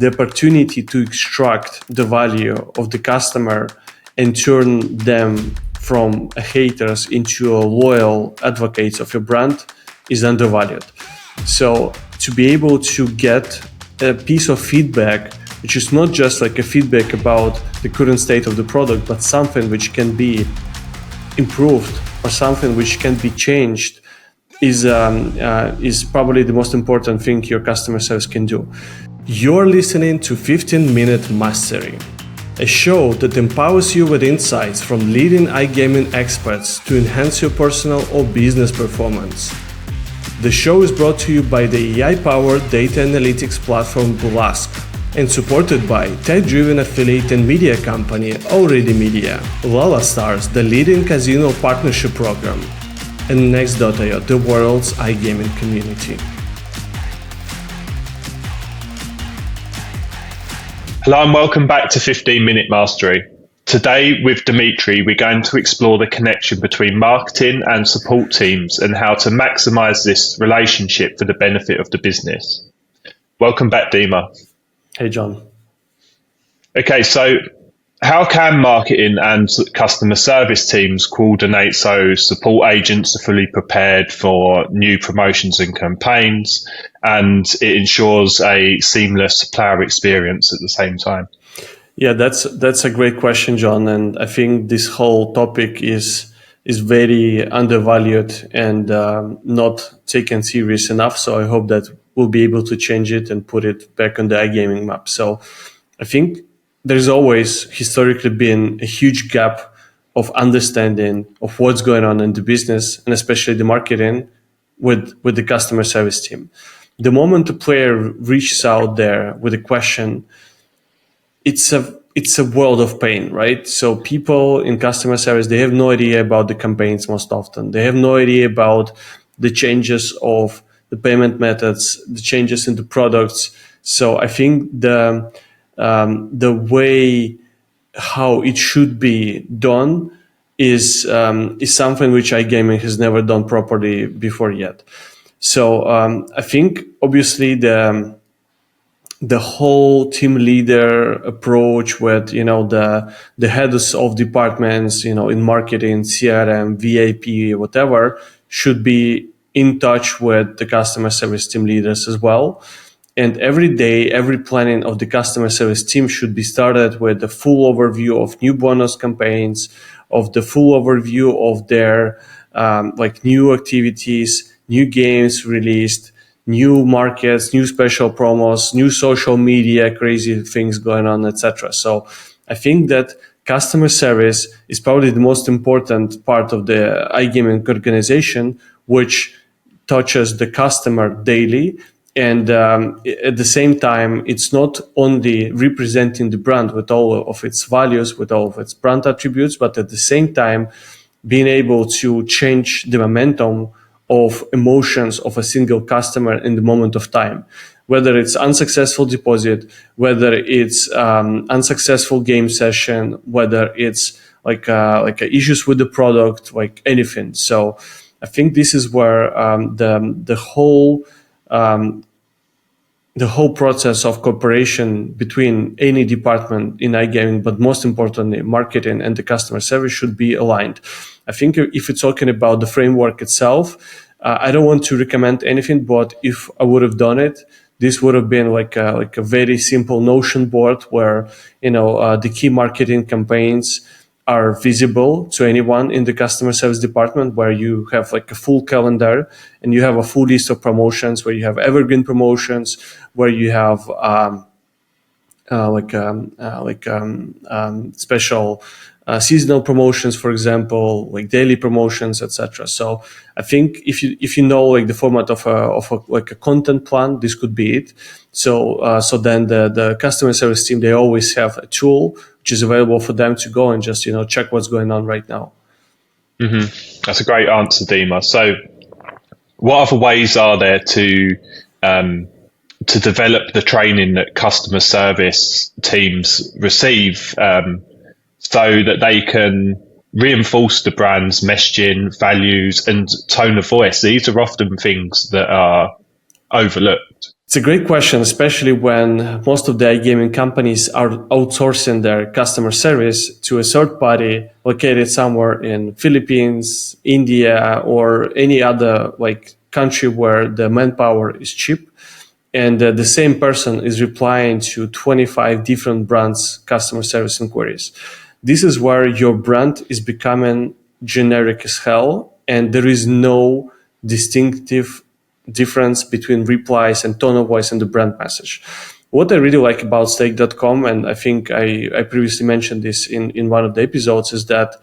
the opportunity to extract the value of the customer and turn them from haters into loyal advocates of your brand is undervalued. So to be able to get a piece of feedback, which is not just like a feedback about the current state of the product, but something which can be improved or something which can be changed, is probably the most important thing your customer service can do. You're listening to 15-Minute Mastery, a show that empowers you with insights from leading iGaming experts to enhance your personal or business performance. The show is brought to you by the AI-powered data analytics platform Blask and supported by tech-driven affiliate and media company Already Media, Lala Stars, the leading casino partnership program, and Next.io, the world's iGaming community. Hello and welcome back to 15-Minute Mastery. Today with Dmitry, we're going to explore the connection between marketing and support teams and how to maximize this relationship for the benefit of the business. Welcome back, Dima. Hey, John. Okay, so how can marketing and customer service teams coordinate so support agents are fully prepared for new promotions and campaigns, and it ensures a seamless player experience at the same time? Yeah, that's a great question, John. And I think this whole topic is very undervalued and not taken serious enough. So I hope that we'll be able to change it and put it back on the iGaming map. So I think there's always historically been a huge gap of understanding of what's going on in the business and especially the marketing with the customer service team. The moment a player reaches out there with a question, it's a world of pain, right? So people in customer service, they have no idea about the campaigns most often. They have no idea about the changes of the payment methods, the changes in the products. So I think the way how it should be done is something which iGaming has never done properly before yet. So I think obviously the whole team leader approach with the heads of departments in marketing, CRM, VIP, whatever, should be in touch with the customer service team leaders as well. And every day, every planning of the customer service team should be started with the full overview of new bonus campaigns, of the full overview of their new activities, new games released, new markets, new special promos, new social media, crazy things going on, etc. So I think that customer service is probably the most important part of the iGaming organization, which touches the customer daily. And at the same time, it's not only representing the brand with all of its values, with all of its brand attributes, but at the same time, being able to change the momentum of emotions of a single customer in the moment of time, whether it's unsuccessful deposit, whether it's unsuccessful game session, whether it's like issues with the product, like anything. So I think this is where the whole process of cooperation between any department in iGaming, but most importantly, marketing and the customer service should be aligned. I think if you're talking about the framework itself, I don't want to recommend anything, but if I would have done it, this would have been like a very simple Notion board where, the key marketing campaigns are visible to anyone in the customer service department, where you have like a full calendar and you have a full list of promotions, where you have evergreen promotions, where you have special seasonal promotions, for example, like daily promotions, etc. So I think if you know like the format of a content plan, this could be it. So then the customer service team, they always have a tool which is available for them to go and just check what's going on right now. Mm-hmm. That's a great answer, Dima. So what other ways are there to develop the training that customer service teams receive so that they can reinforce the brand's messaging, values, and tone of voice? These are often things that are overlooked. It's a great question, especially when most of the iGaming companies are outsourcing their customer service to a third party located somewhere in Philippines, India, or any other like country where the manpower is cheap. And the same person is replying to 25 different brands' customer service inquiries. This is where your brand is becoming generic as hell, and there is no distinctive difference between replies and tone of voice and the brand message. What I really like about stake.com, and I think I previously mentioned this in one of the episodes, is that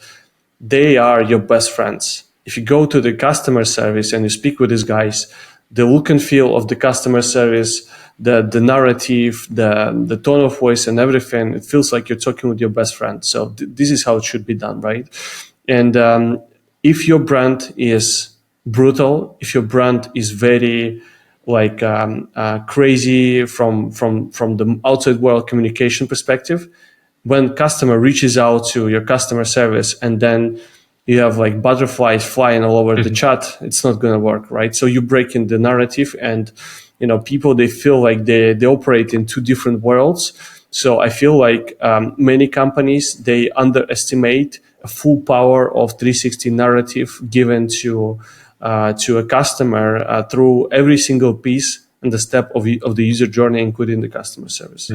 they are your best friends. If you go to the customer service and you speak with these guys, the look and feel of the customer service, the narrative, the tone of voice and everything, it feels like you're talking with your best friend. So this is how it should be done, right? And if your brand is brutal, if your brand is very like crazy from the outside world communication perspective, when customer reaches out to your customer service and then you have like butterflies flying all over the chat, it's not going to work, right? So you break in the narrative, and people, they feel like they operate in two different worlds. So I feel like many companies, they underestimate a full power of 360 narrative given to a customer through every single piece and the step of the user journey, including the customer service.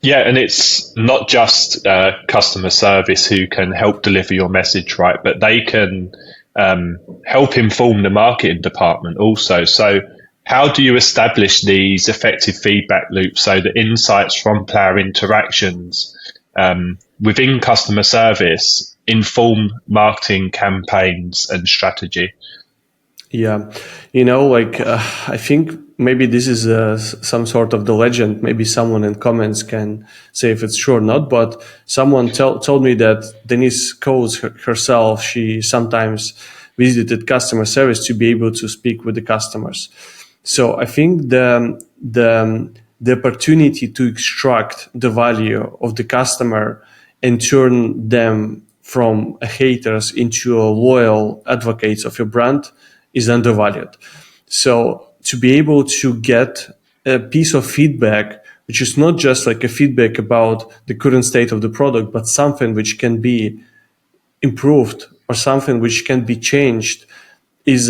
Yeah, and it's not just customer service who can help deliver your message, right? But they can help inform the marketing department also. So how do you establish these effective feedback loops so that insights from player interactions within customer service inform marketing campaigns and strategy? Yeah, I think maybe this is some sort of the legend. Maybe someone in comments can say if it's true or not. But someone told me that Denise Coles herself, she sometimes visited customer service to be able to speak with the customers. So I think the opportunity to extract the value of the customer and turn them from haters into a loyal advocates of your brand is undervalued. So to be able to get a piece of feedback, which is not just like a feedback about the current state of the product, but something which can be improved or something which can be changed, is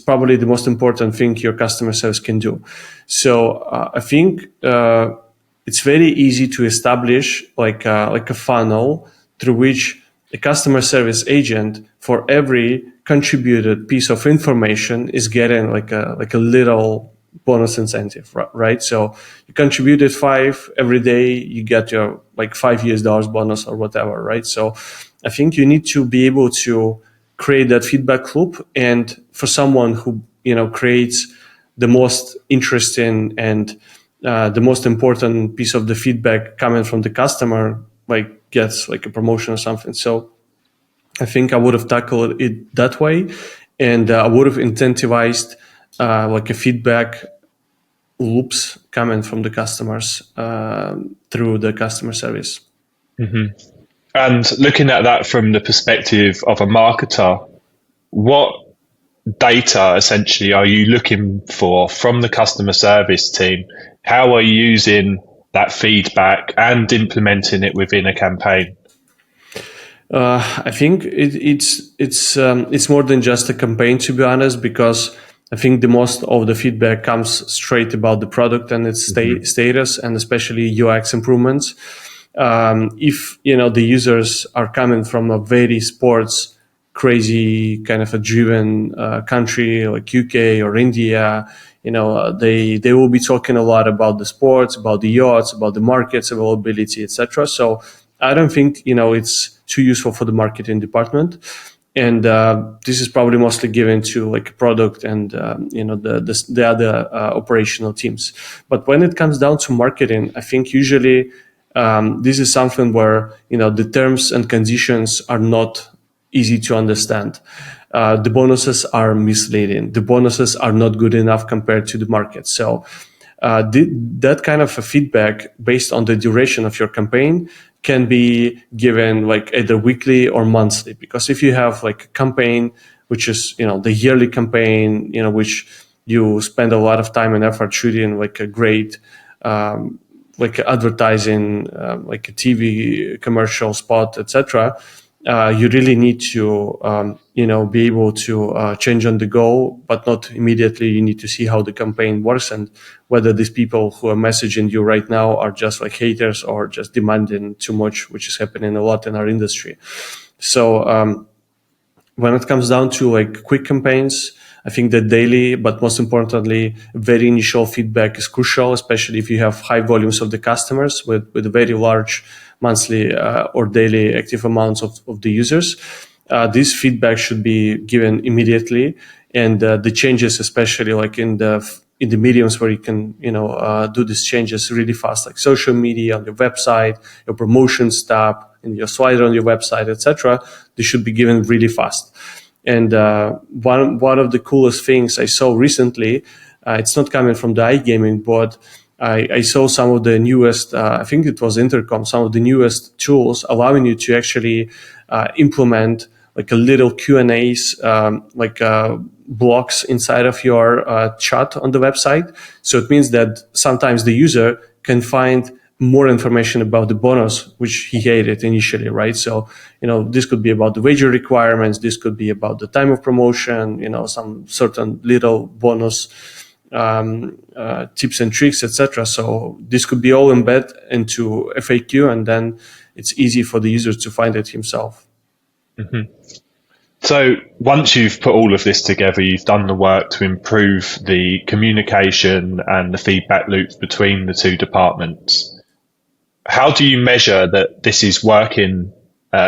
probably the most important thing your customer service can do. So I think it's very easy to establish like a funnel through which a customer service agent, for every contributed piece of information, is getting like a little bonus incentive, right? So you contributed 5 every day, you get your like $5 bonus or whatever, right? So I think you need to be able to create that feedback loop, and for someone who creates the most interesting and the most important piece of the feedback coming from the customer, like gets like a promotion or something. So I think I would have tackled it that way, and I would have incentivized like a feedback loops coming from the customers through the customer service. And looking at that from the perspective of a marketer, what data essentially are you looking for from the customer service team? How are you using that feedback and implementing it within a campaign? I think it's more than just a campaign, to be honest, because I think the most of the feedback comes straight about the product and its status, and especially UX improvements. If the users are coming from a very sports crazy kind of a driven country like UK or India, they will be talking a lot about the sports, about the yachts, about the markets availability, etc. So I don't think it's too useful for the marketing department, and this is probably mostly given to like product and the other operational teams. But when it comes down to marketing, I think usually this is something where the terms and conditions are not easy to understand. The bonuses are misleading. The bonuses are not good enough compared to the market. So that kind of a feedback based on the duration of your campaign can be given like either weekly or monthly. Because if you have like a campaign which is the yearly campaign, which you spend a lot of time and effort shooting like a great like advertising, like a TV commercial spot, etc. You really need to, be able to change on the go, but not immediately. You need to see how the campaign works and whether these people who are messaging you right now are just like haters or just demanding too much, which is happening a lot in our industry. So when it comes down to like quick campaigns, I think that daily, but most importantly, very initial feedback is crucial, especially if you have high volumes of the customers with very large monthly or daily active amounts of the users. This feedback should be given immediately, and the changes, especially like in the mediums where you can do these changes really fast, like social media, on your website, your promotions tab, and your slider on your website, etc. They should be given really fast. And one of the coolest things I saw recently, it's not coming from the iGaming, but I saw some of the newest, I think it was Intercom, some of the newest tools allowing you to actually implement like a little Q&As, blocks inside of your chat on the website. So it means that sometimes the user can find more information about the bonus, which he hated initially, right? So, this could be about the wager requirements. This could be about the time of promotion, some certain little bonus tips and tricks, etc. So this could be all embedded into FAQ, and then it's easy for the user to find it himself. Mm-hmm. So once you've put all of this together, you've done the work to improve the communication and the feedback loops between the two departments. How do you measure that this is working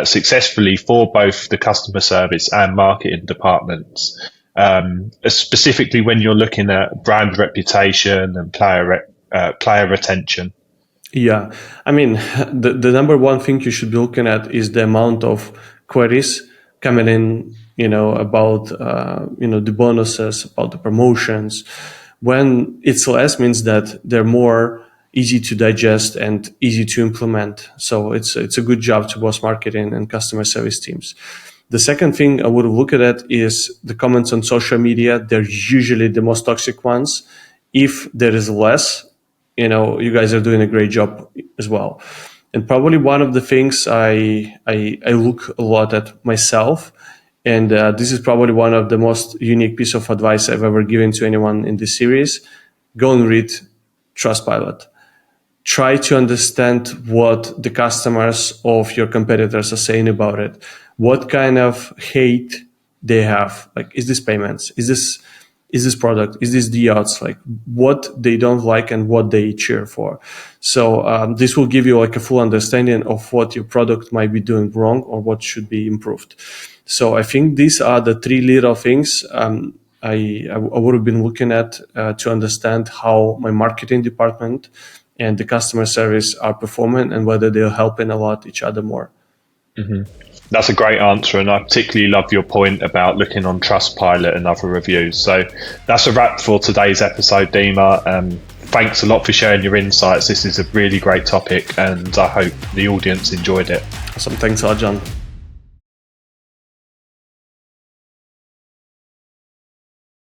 successfully for both the customer service and marketing departments, specifically when you're looking at brand reputation and player retention? Yeah, I mean, the number one thing you should be looking at is the amount of queries coming in, about, the bonuses, about the promotions. When it's less, means that they're more easy to digest and easy to implement. So it's a good job to both marketing and customer service teams. The second thing I would look at is the comments on social media. They're usually the most toxic ones. If there is less, you guys are doing a great job as well. And probably one of the things I look a lot at myself, and this is probably one of the most unique piece of advice I've ever given to anyone in this series: go and read Trustpilot. Try to understand what the customers of your competitors are saying about it. What kind of hate they have? Like, is this payments? Is this product? Is this the odds? Like, what they don't like and what they cheer for. So this will give you like a full understanding of what your product might be doing wrong or what should be improved. So I think these are the three little things I would have been looking at to understand how my marketing department and the customer service are performing and whether they're helping a lot each other more. Mm-hmm. That's a great answer, and I particularly love your point about looking on Trustpilot and other reviews. So that's a wrap for today's episode, Dima. Thanks a lot for sharing your insights. This is a really great topic, and I hope the audience enjoyed it. Awesome. Thanks a lot, John.